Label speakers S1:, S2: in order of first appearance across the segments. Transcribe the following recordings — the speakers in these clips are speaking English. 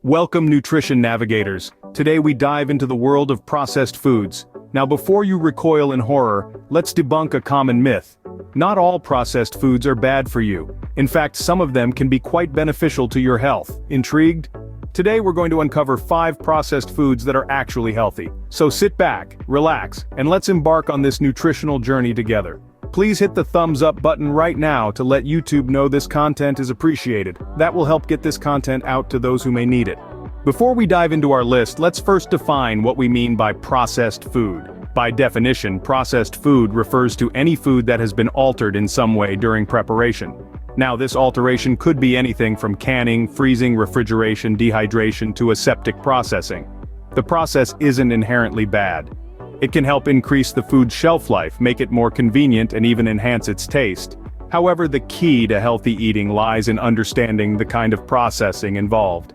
S1: Welcome, nutrition navigators. Today we dive into the world of processed foods. Now before you recoil in horror, let's debunk a common myth. Not all processed foods are bad for you. In fact, some of them can be quite beneficial to your health. Intrigued? Today we're going to uncover 5 processed foods that are actually healthy. So sit back, relax, and let's embark on this nutritional journey together. Please hit the thumbs up button right now to let YouTube know this content is appreciated. That will help get this content out to those who may need it. Before we dive into our list, let's first define what we mean by processed food. By definition, processed food refers to any food that has been altered in some way during preparation. Now, this alteration could be anything from canning, freezing, refrigeration, dehydration to aseptic processing. The process isn't inherently bad. It can help increase the food's shelf life, make it more convenient, and even enhance its taste. However, the key to healthy eating lies in understanding the kind of processing involved.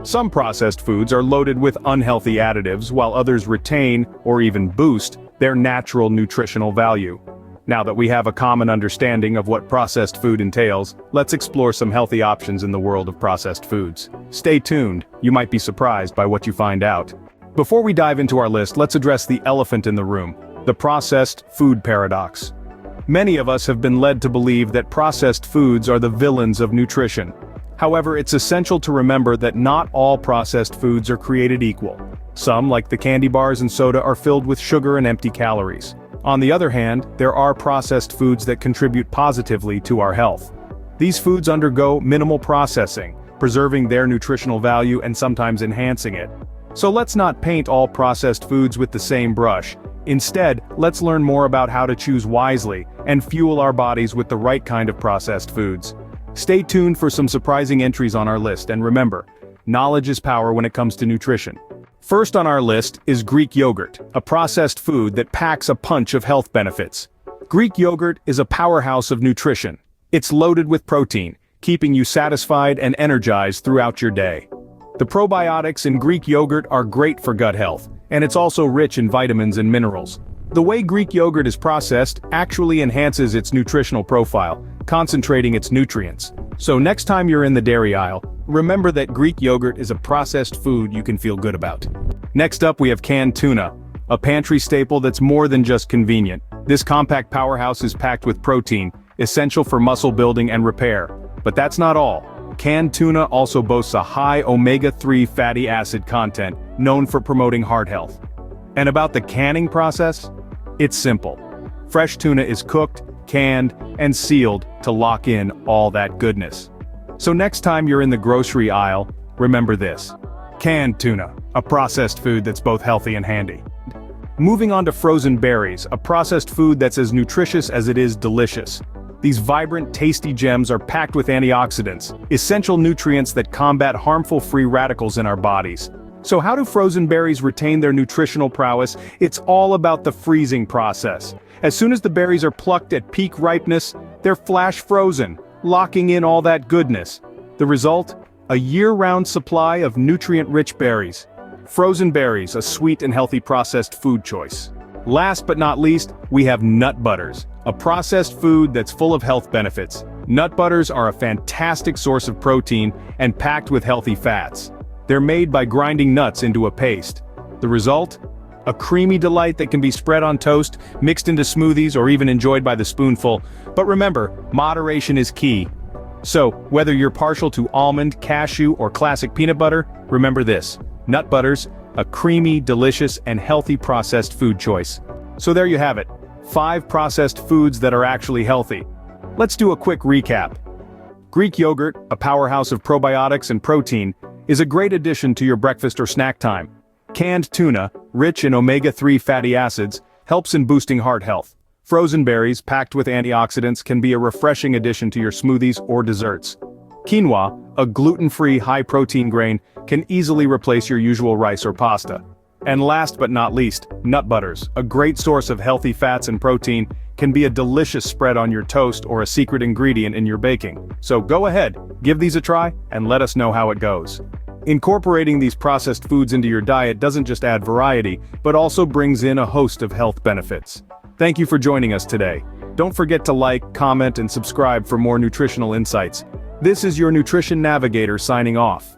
S1: Some processed foods are loaded with unhealthy additives, while others retain, or even boost, their natural nutritional value. Now that we have a common understanding of what processed food entails, let's explore some healthy options in the world of processed foods. Stay tuned, you might be surprised by what you find out. Before we dive into our list, let's address the elephant in the room, the processed food paradox. Many of us have been led to believe that processed foods are the villains of nutrition. However, it's essential to remember that not all processed foods are created equal. Some, like the candy bars and soda, are filled with sugar and empty calories. On the other hand, there are processed foods that contribute positively to our health. These foods undergo minimal processing, preserving their nutritional value and sometimes enhancing it. So let's not paint all processed foods with the same brush. Instead, let's learn more about how to choose wisely and fuel our bodies with the right kind of processed foods. Stay tuned for some surprising entries on our list, and remember, knowledge is power when it comes to nutrition. First on our list is Greek yogurt, a processed food that packs a punch of health benefits. Greek yogurt is a powerhouse of nutrition. It's loaded with protein, keeping you satisfied and energized throughout your day. The probiotics in Greek yogurt are great for gut health, and it's also rich in vitamins and minerals. The way Greek yogurt is processed actually enhances its nutritional profile, concentrating its nutrients. So next time you're in the dairy aisle, remember that Greek yogurt is a processed food you can feel good about. Next up, we have canned tuna, a pantry staple that's more than just convenient. This compact powerhouse is packed with protein, essential for muscle building and repair. But that's not all. Canned tuna also boasts a high omega-3 fatty acid content, known for promoting heart health. And about the canning process? It's simple. Fresh tuna is cooked, canned, and sealed to lock in all that goodness. So next time you're in the grocery aisle, remember this. Canned tuna, a processed food that's both healthy and handy. Moving on to frozen berries, a processed food that's as nutritious as it is delicious. These vibrant, tasty gems are packed with antioxidants, essential nutrients that combat harmful free radicals in our bodies. So how do frozen berries retain their nutritional prowess? It's all about the freezing process. As soon as the berries are plucked at peak ripeness, they're flash frozen, locking in all that goodness. The result? A year-round supply of nutrient-rich berries. Frozen berries, a sweet and healthy processed food choice. Last but not least, we have nut butters, a processed food that's full of health benefits. Nut butters are a fantastic source of protein and packed with healthy fats. They're made by grinding nuts into a paste. The result? A creamy delight that can be spread on toast, mixed into smoothies, or even enjoyed by the spoonful. But remember, moderation is key. So, whether you're partial to almond, cashew, or classic peanut butter, remember this: nut butters, a creamy, delicious, and healthy processed food choice. So there you have it, 5 processed foods that are actually healthy. Let's do a quick recap. Greek yogurt, a powerhouse of probiotics and protein, is a great addition to your breakfast or snack time. Canned tuna, rich in omega-3 fatty acids, helps in boosting heart health. Frozen berries, packed with antioxidants, can be a refreshing addition to your smoothies or desserts. Quinoa, a gluten-free high-protein grain, can easily replace your usual rice or pasta. And last but not least, nut butters, a great source of healthy fats and protein, can be a delicious spread on your toast or a secret ingredient in your baking. So go ahead, give these a try, and let us know how it goes. Incorporating these processed foods into your diet doesn't just add variety, but also brings in a host of health benefits. Thank you for joining us today. Don't forget to like, comment, and subscribe for more nutritional insights. This is your Nutrition Navigator signing off.